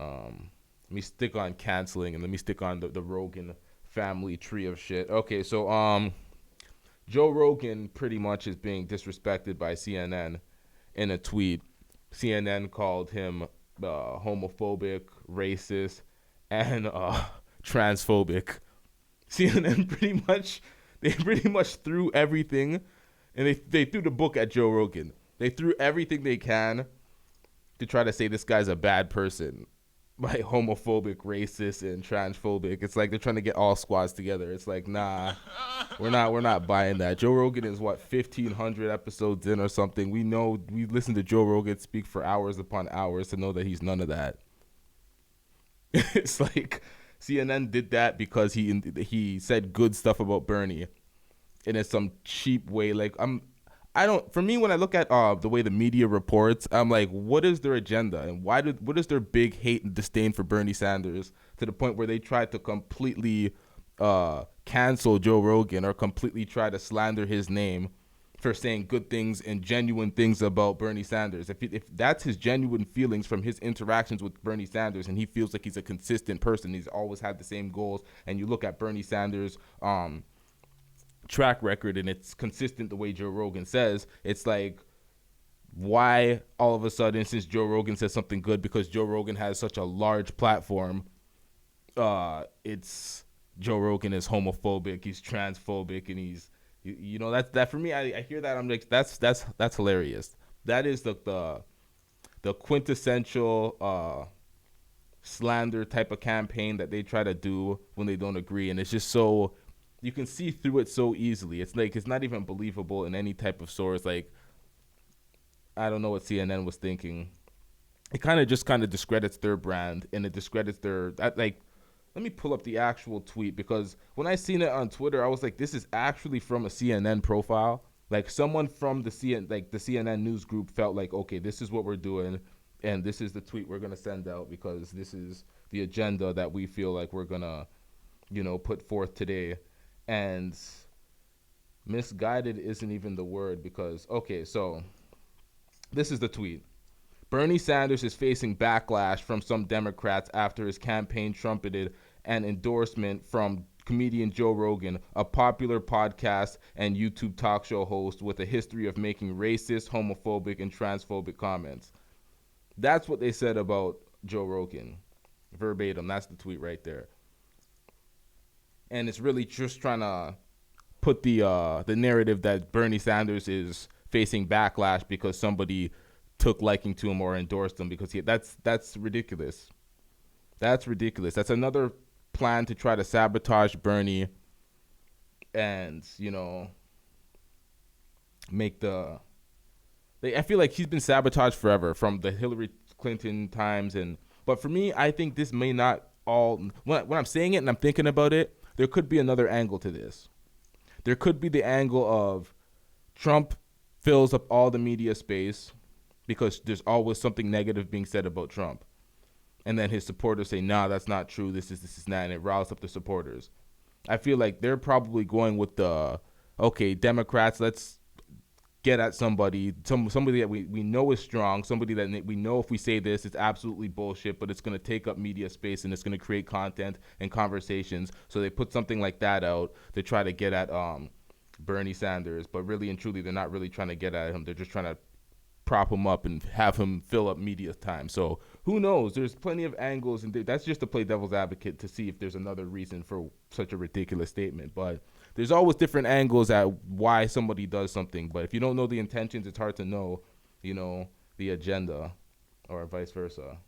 Let me stick on canceling and let me stick on the Rogan family tree of shit. Okay, so Joe Rogan pretty much is being disrespected by CNN in a tweet. CNN called him homophobic, racist, and transphobic. CNN pretty much threw everything, and they threw the book at Joe Rogan. They threw everything they can to try to say this guy's a bad person, like homophobic, racist, and transphobic. It's like they're trying to get all squads together. It's like, nah, we're not buying that. Joe Rogan is 1,500 episodes in or something. We listen to Joe Rogan speak for hours upon hours to know that he's none of that. It's like CNN did that because he said good stuff about Bernie, and in some cheap way. Like for me, when I look at the way the media reports, I'm like, what is their agenda, and what is their big hate and disdain for Bernie Sanders to the point where they try to completely cancel Joe Rogan or completely try to slander his name for saying good things and genuine things about Bernie Sanders. If that's his genuine feelings from his interactions with Bernie Sanders, and he feels like he's a consistent person, he's always had the same goals, and you look at Bernie Sanders' track record and it's consistent the way Joe Rogan says, it's like, why all of a sudden, since Joe Rogan says something good, because Joe Rogan has such a large platform, it's Joe Rogan is homophobic, he's transphobic, and he's that for me, I hear that, I'm like, that's hilarious. That is the quintessential slander type of campaign that they try to do when they don't agree, and it's just so, you can see through it so easily. It's like, it's not even believable in any type of source. Like, I don't know what CNN was thinking. It kind of discredits their brand, and it discredits their, like, let me pull up the actual tweet, because when I seen it on Twitter, I was like, this is actually from a CNN profile. Like, someone from the CNN news group felt like, okay, this is what we're doing, and this is the tweet we're going to send out because this is the agenda that we feel like we're going to, put forth today. And misguided isn't even the word, because, okay, so this is the tweet. Bernie Sanders is facing backlash from some Democrats after his campaign trumpeted an endorsement from comedian Joe Rogan, a popular podcast and YouTube talk show host with a history of making racist, homophobic, and transphobic comments. That's what they said about Joe Rogan. Verbatim, that's the tweet right there. And it's really just trying to put the narrative that Bernie Sanders is facing backlash because somebody took liking to him or endorsed him, because that's ridiculous. That's ridiculous. That's another plan to try to sabotage Bernie and, make I feel like he's been sabotaged forever from the Hillary Clinton times. But for me, I think this may not all, when I'm saying it and I'm thinking about it, there could be another angle to this. There could be the angle of Trump fills up all the media space because there's always something negative being said about Trump. And then his supporters say, nah, that's not true. This is that, and it riles up the supporters. I feel like they're probably going with okay, Democrats, let's get at somebody that we know is strong, somebody that we know if we say this, it's absolutely bullshit, but it's going to take up media space and it's going to create content and conversations. So they put something like that out to try to get at Bernie Sanders. But really and truly, they're not really trying to get at him. They're just trying to prop him up and have him fill up media time. So who knows? There's plenty of angles, and that's just to play devil's advocate to see if there's another reason for such a ridiculous statement. But there's always different angles at why somebody does something. But if you don't know the intentions, it's hard to know, the agenda, or vice versa.